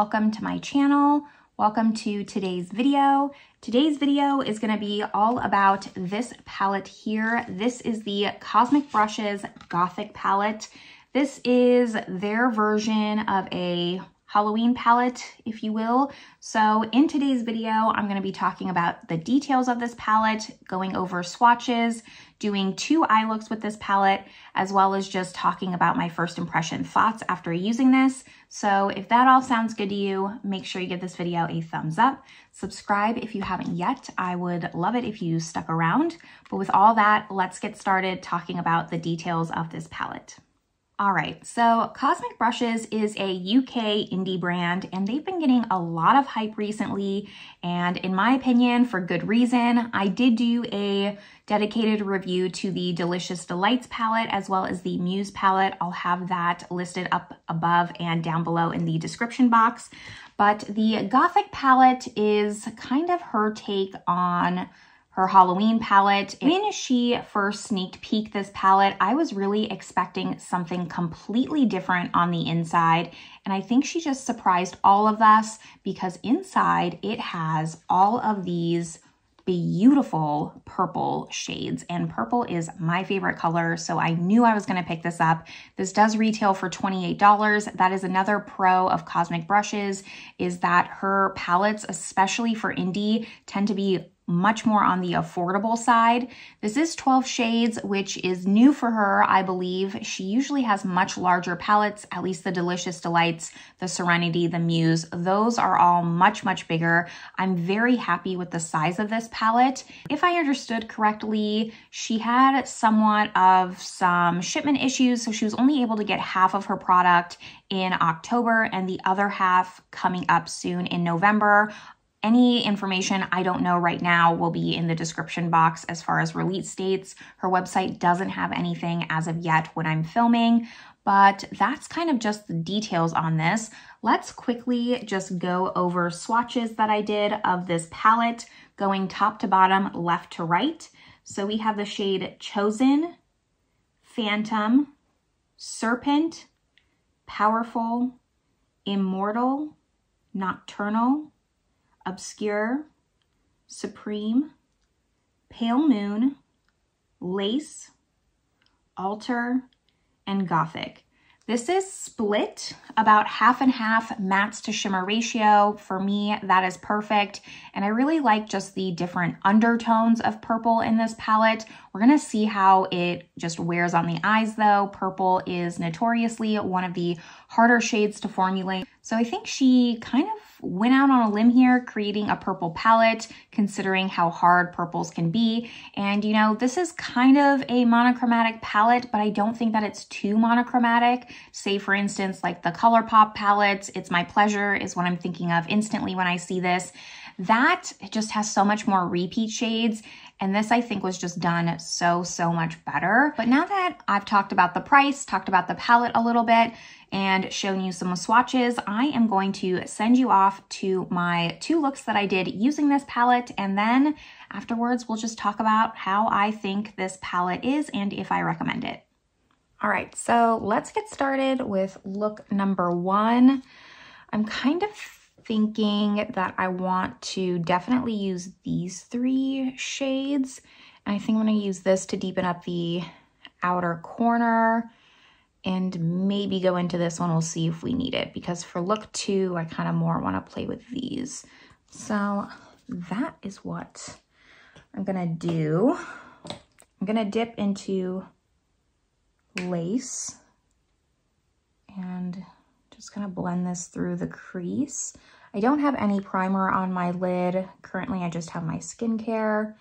welcome to my channel. Welcome to today's video. Today's video is going to be all about this palette here. This is the Cosmic Brushes Gothic palette. This is their version of a Halloween palette, if you will. So in today's video, I'm going to be talking about the details of this palette, going over swatches, doing 2 eye looks with this palette, as well as just talking about my first impression thoughts after using this. So if that all sounds good to you, make sure you give this video a thumbs up. Subscribe if you haven't yet. I would love it if you stuck around. But with all that, let's get started talking about the details of this palette. All right, so Cosmic Brushes is a UK indie brand, and they've been getting a lot of hype recently, and in my opinion, for good reason. I did do a dedicated review to the Delicious Delights palette as well as the Muse palette. I'll have that listed up above and down below in the description box. But the Gothic palette is kind of her take on her Halloween palette. When she first sneak peeked this palette, I was really expecting something completely different on the inside. And I think she just surprised all of us because inside it has all of these beautiful purple shades, and purple is my favorite color, so I knew I was going to pick this up. This does retail for $28. That is another pro of Cosmic Brushes, is that her palettes, especially for indie, tend to be much more on the affordable side. This is 12 shades, which is new for her, I believe. She usually has much larger palettes, at least the Delicious Delights, the Serenity, the Muse. Those are all much, much bigger. I'm very happy with the size of this palette. If I understood correctly, she had somewhat of some shipment issues, so she was only able to get half of her product in October and the other half coming up soon in November. Any information I don't know right now will be in the description box as far as release dates. Her website doesn't have anything as of yet when I'm filming, but that's kind of just the details on this. Let's quickly just go over swatches that I did of this palette, going top to bottom, left to right. So we have the shade Chosen, Phantom, Serpent, Powerful, Immortal, Nocturnal, Obscure, Supreme, Pale Moon, Lace, Altar, and Gothic. This is split about half and half mattes to shimmer ratio. For me, that is perfect. And I really like just the different undertones of purple in this palette. We're gonna see how it just wears on the eyes though. Purple is notoriously one of the harder shades to formulate. So I think she kind of went out on a limb here, creating a purple palette, considering how hard purples can be. And you know, this is kind of a monochromatic palette, but I don't think that it's too monochromatic. Say for instance, like the ColourPop palettes, It's My Pleasure is what I'm thinking of instantly when I see this. That just has so much more repeat shades. And this I think was just done so much better. But now that I've talked about the price, talked about the palette a little bit, and shown you some swatches, I am going to send you off to my 2 looks that I did using this palette. And then afterwards, we'll just talk about how I think this palette is and if I recommend it. All right, so let's get started with look number 1. I'm kind of thinking that I want to definitely use these 3 shades. And I think I'm gonna use this to deepen up the outer corner and maybe go into this one. We'll see if we need it, because for look 2, I kind of more wanna play with these. So that is what I'm gonna do. I'm gonna dip into Lace and just gonna blend this through the crease. I don't have any primer on my lid. Currently, I just have my skincare.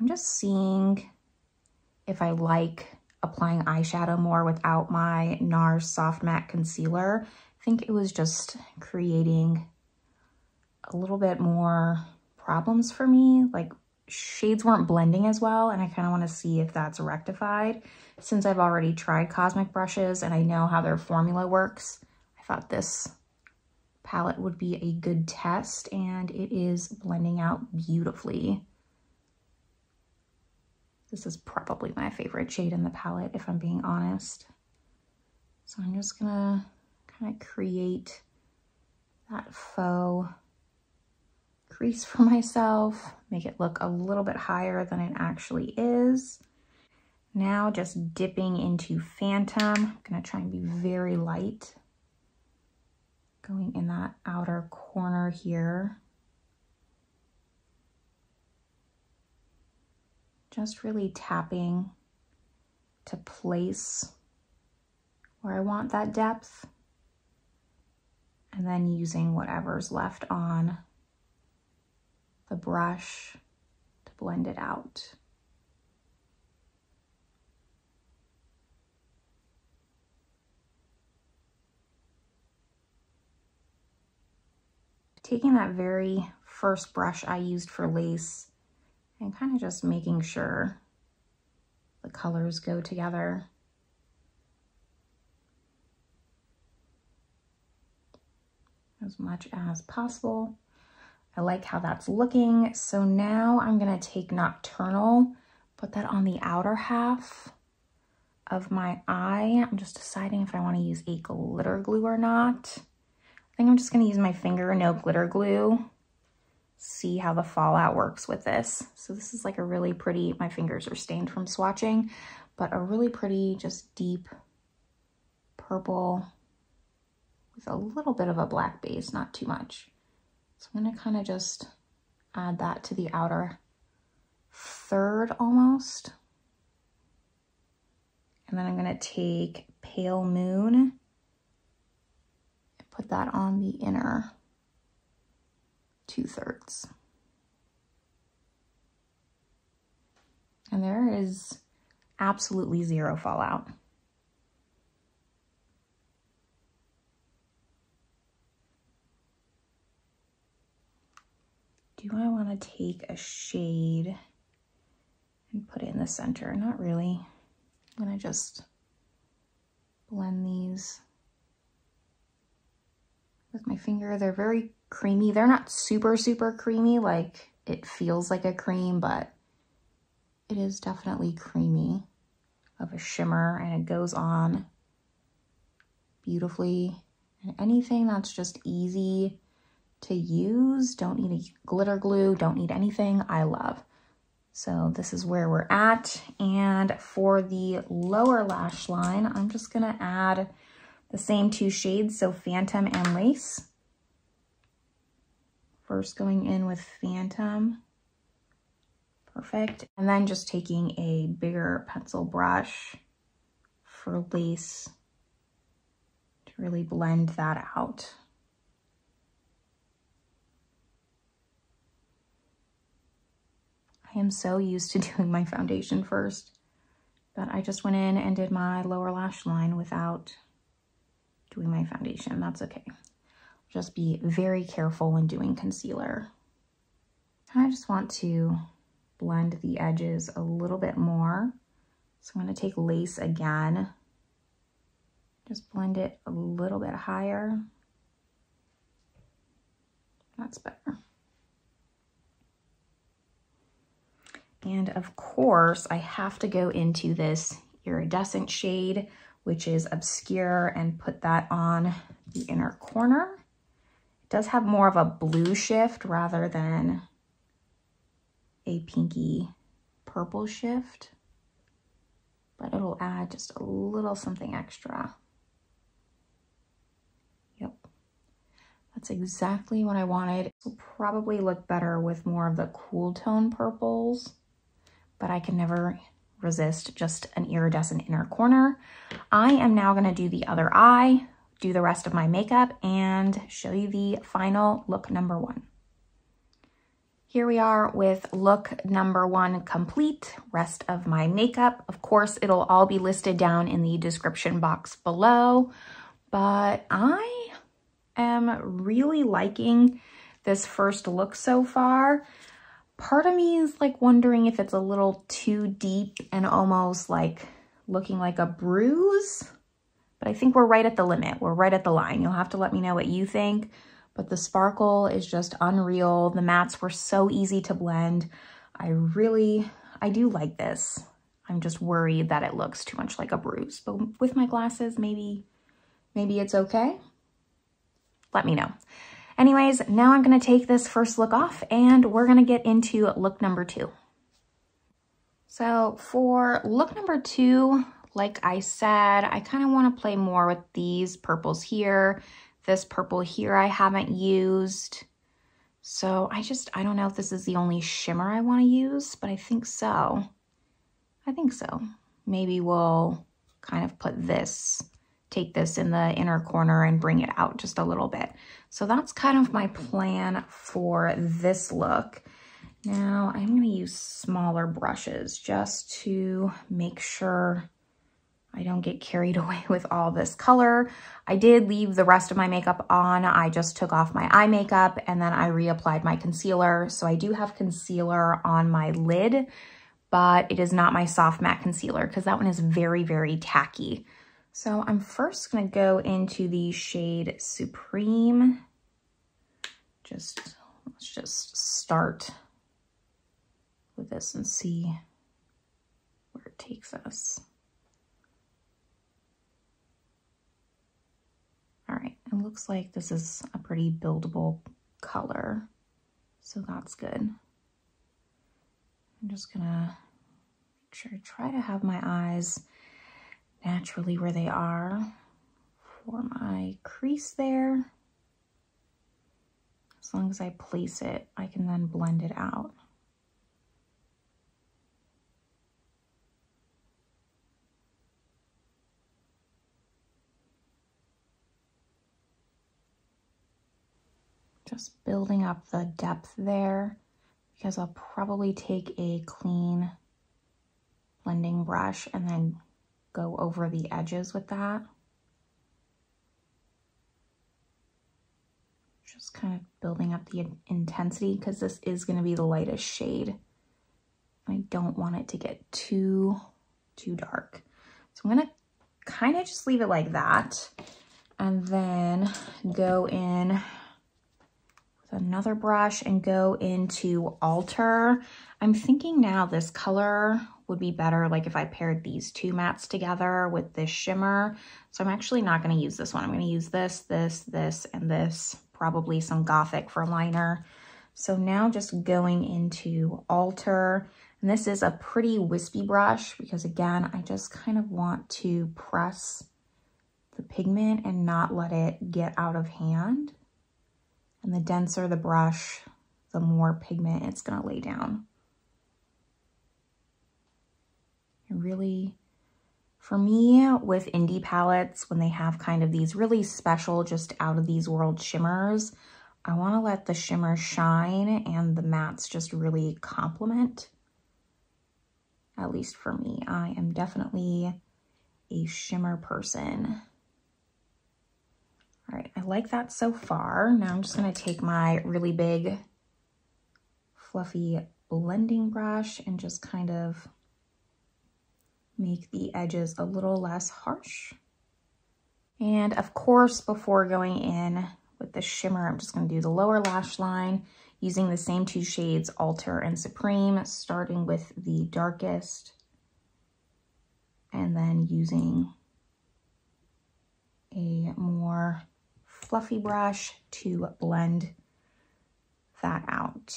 I'm just seeing if I like applying eyeshadow more without my Nars Soft Matte Concealer. I think it was just creating a little bit more problems for me. Like shades weren't blending as well, and I kind of want to see if that's rectified. Since I've already tried Cosmic Brushes and I know how their formula works, I thought this palette would be a good test, and it is blending out beautifully. This is probably my favorite shade in the palette, if I'm being honest. So I'm just gonna kind of create that faux crease for myself, make it look a little bit higher than it actually is. Now just dipping into Phantom. I'm gonna try and be very light. Going in that outer corner here. Just really tapping to place where I want that depth. And then using whatever's left on the brush to blend it out. Taking that very first brush I used for lace and kind of just making sure the colors go together. As much as possible. I like how that's looking. So now I'm gonna take Nocturnal, put that on the outer half of my eye. I'm just deciding if I wanna use a glitter glue or not. I think I'm just gonna use my finger, no glitter glue. See how the fallout works with this. So this is like a really pretty, my fingers are stained from swatching, but a really pretty, just deep purple with a little bit of a black base, not too much. So I'm gonna kind of just add that to the outer third almost. And then I'm gonna take Pale Moon and put that on the inner 2/3. And there is absolutely zero fallout. Do I want to take a shade and put it in the center? Not really. I'm going to just blend these with my finger. They're very creamy. They're not super, super creamy, like it feels like a cream, but it is definitely creamy of a shimmer, and it goes on beautifully. And anything that's just easy to use, don't need a glitter glue, don't need anything, I love. So this is where we're at. And for the lower lash line, I'm just gonna add the same 2 shades, so Phantom and Lace. First going in with Phantom, perfect. And then just taking a bigger pencil brush for Lace to really blend that out. I am so used to doing my foundation first, but I just went in and did my lower lash line without doing my foundation. That's okay. Just be very careful when doing concealer. I just want to blend the edges a little bit more. So I'm going to take Lace again. Just blend it a little bit higher. That's better. And of course, I have to go into this iridescent shade, which is Obscure, and put that on the inner corner. It does have more of a blue shift rather than a pinky purple shift, but it'll add just a little something extra. Yep, that's exactly what I wanted. It will probably look better with more of the cool tone purples, but I can never resist just an iridescent inner corner. I am now gonna do the other eye, do the rest of my makeup, and show you the final look number 1. Here we are with look number 1 complete, rest of my makeup. Of course, it'll all be listed down in the description box below, but I am really liking this first look so far. Part of me is like wondering if it's a little too deep and almost like looking like a bruise, but I think we're right at the limit. We're right at the line. You'll have to let me know what you think, but the sparkle is just unreal. The mattes were so easy to blend. I do like this. I'm just worried that it looks too much like a bruise, but with my glasses, maybe it's okay. Let me know. Anyways, now I'm gonna take this first look off and we're gonna get into look number 2. So for look number 2, like I said, I kind of want to play more with these purples here. This purple here I haven't used. So I don't know if this is the only shimmer I want to use, but I think so. I think so. Maybe we'll kind of take this in the inner corner and bring it out just a little bit. So that's kind of my plan for this look. Now I'm going to use smaller brushes just to make sure I don't get carried away with all this color. I did leave the rest of my makeup on. I just took off my eye makeup and then I reapplied my concealer. So I do have concealer on my lid, but it is not my soft matte concealer because that one is very, very tacky. So I'm first going to go into the shade Supreme. Let's just start with this and see where it takes us. All right, it looks like this is a pretty buildable color, so that's good. I'm just gonna make sure I try to have my eyes naturally where they are for my crease there. As long as I place it, I can then blend it out. Just building up the depth there because I'll probably take a clean blending brush and then go over the edges with that. Just kind of building up the intensity because this is going to be the lightest shade. I don't want it to get too dark. So I'm going to kind of just leave it like that and then go in another brush and go into Alter. I'm thinking now this color would be better like if I paired these two mattes together with this shimmer. So I'm actually not going to use this one. I'm going to use this, and this, probably some Gothic for liner. So now just going into Alter, and this is a pretty wispy brush because again, I just kind of want to press the pigment and not let it get out of hand. And the denser the brush, the more pigment it's gonna lay down. And really, for me, with indie palettes, when they have kind of these really special, just out of these world shimmers, I wanna let the shimmer shine and the mattes just really complement. At least for me, I am definitely a shimmer person. All right, I like that so far. Now I'm just gonna take my really big, fluffy blending brush and just kind of make the edges a little less harsh. And of course, before going in with the shimmer, I'm just gonna do the lower lash line using the same two shades, Alter and Supreme, starting with the darkest and then using a more fluffy brush to blend that out.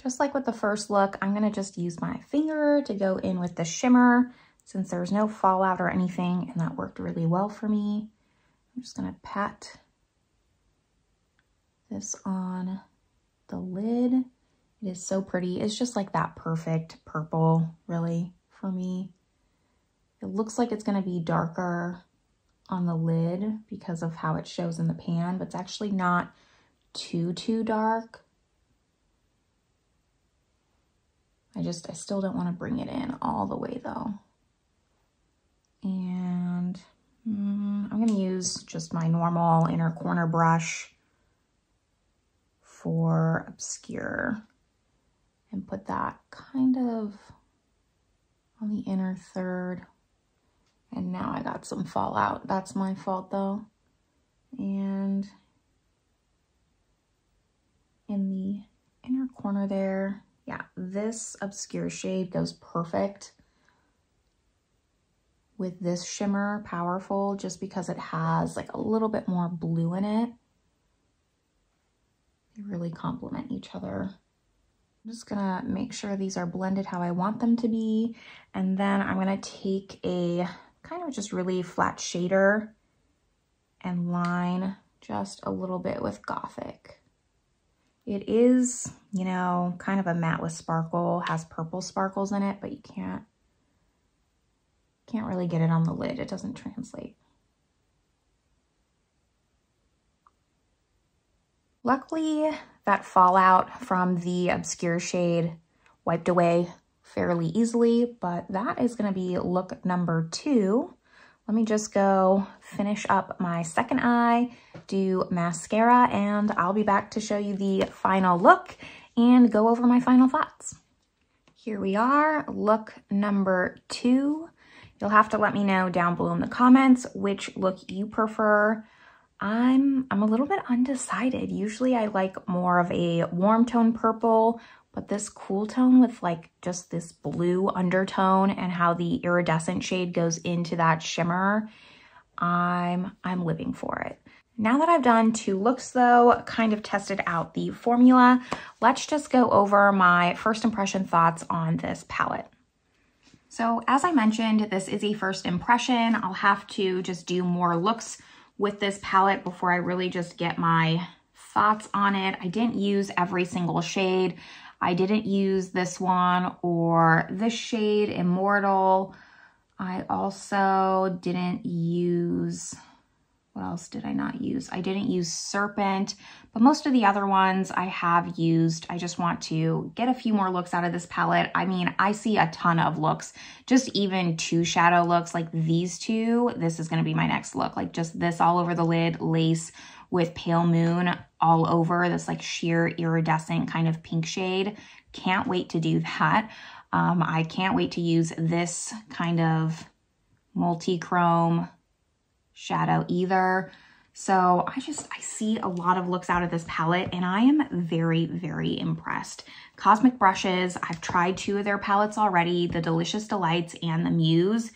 Just like with the first look, I'm gonna just use my finger to go in with the shimmer since there's no fallout or anything, and that worked really well for me. I'm just gonna pat this on the lid. It is so pretty. It's just like that perfect purple, really, for me. It looks like it's gonna be darker on the lid because of how it shows in the pan, but it's actually not too dark. I still don't wanna bring it in all the way though. And I'm gonna use just my normal inner corner brush for obscure and put that kind of on the inner third. And now I got some fallout. That's my fault though. And in the inner corner there, yeah, this obscure shade goes perfect with this shimmer, Powerful, just because it has like a little bit more blue in it. They really complement each other. I'm just gonna make sure these are blended how I want them to be. And then I'm gonna take a kind of just really flat shader and line just a little bit with Gothic. It is, you know, kind of a matte with sparkle, has purple sparkles in it, but you can't really get it on the lid. It doesn't translate. Luckily, that fallout from the obscure shade wiped away fairly easily, but that is gonna be look number 2. Let me just go finish up my second eye, do mascara, and I'll be back to show you the final look and go over my final thoughts. Here we are, look number 2. You'll have to let me know down below in the comments which look you prefer. I'm a little bit undecided. Usually I like more of a warm tone purple, but this cool tone with like just this blue undertone and how the iridescent shade goes into that shimmer, I'm living for it. Now that I've done 2 looks though, kind of tested out the formula, let's just go over my first impression thoughts on this palette. So as I mentioned, this is a first impression. I'll have to just do more looks with this palette before I really just get my thoughts on it. I didn't use every single shade. I didn't use this one or this shade, Immortal. I also didn't use, what else did I not use? I didn't use Serpent, but most of the other ones I have used. I just want to get a few more looks out of this palette. I mean, I see a ton of looks, just even 2 shadow looks like these 2. This is gonna be my next look, like just this all over the lid, lace with Pale Moon all over, this like sheer iridescent kind of pink shade. Can't wait to do that. I can't wait to use this kind of multi-chrome shadow either. So I see a lot of looks out of this palette and I am very, very impressed. Cosmic Brushes, I've tried 2 of their palettes already, the Delicious Delights and the Muse.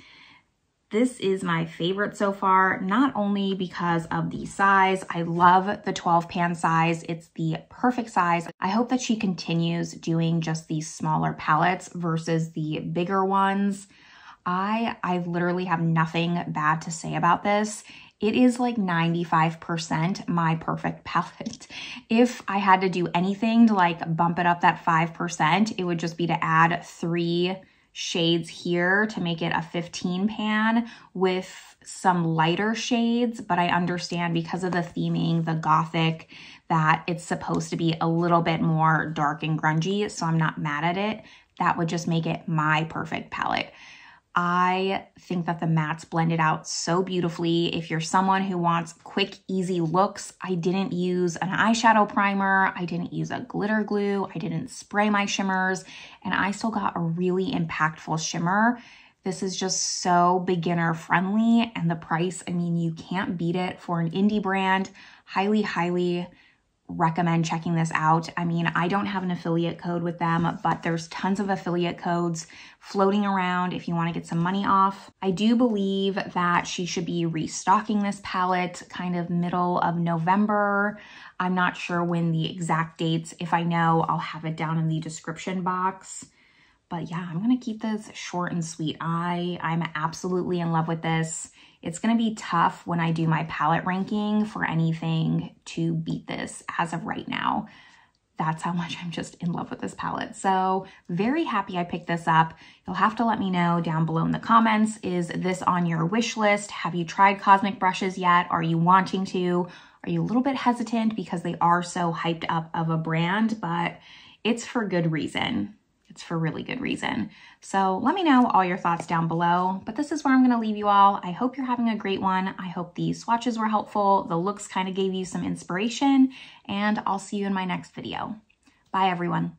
This is my favorite so far, not only because of the size. I love the 12 pan size. It's the perfect size. I hope that she continues doing just these smaller palettes versus the bigger ones. I literally have nothing bad to say about this. It is like 95% my perfect palette. If I had to do anything to like bump it up that 5%, it would just be to add 3 shades here to make it a 15 pan with some lighter shades, but I understand because of the theming, the Gothic, that it's supposed to be a little bit more dark and grungy, so I'm not mad at it. That would just make it my perfect palette. I think that the mattes blended out so beautifully. If you're someone who wants quick, easy looks, I didn't use an eyeshadow primer. I didn't use a glitter glue. I didn't spray my shimmers, and I still got a really impactful shimmer. This is just so beginner friendly, and the price, I mean, you can't beat it for an indie brand. Highly, highly recommend checking this out. I mean, I don't have an affiliate code with them, but there's tons of affiliate codes floating around if you want to get some money off. I do believe that she should be restocking this palette kind of middle of November. I'm not sure when the exact dates. If I know, I'll have it down in the description box. But yeah, I'm gonna keep this short and sweet. I'm absolutely in love with this. It's gonna be tough when I do my palette ranking for anything to beat this as of right now. That's how much I'm just in love with this palette. So very happy I picked this up. You'll have to let me know down below in the comments, is this on your wish list? Have you tried Cosmic Brushes yet? Are you wanting to? Are you a little bit hesitant because they are so hyped up of a brand, but it's for good reason. It's for really good reason. So let me know all your thoughts down below, but this is where I'm gonna leave you all. I hope you're having a great one. I hope these swatches were helpful. The looks kind of gave you some inspiration, and I'll see you in my next video. Bye everyone.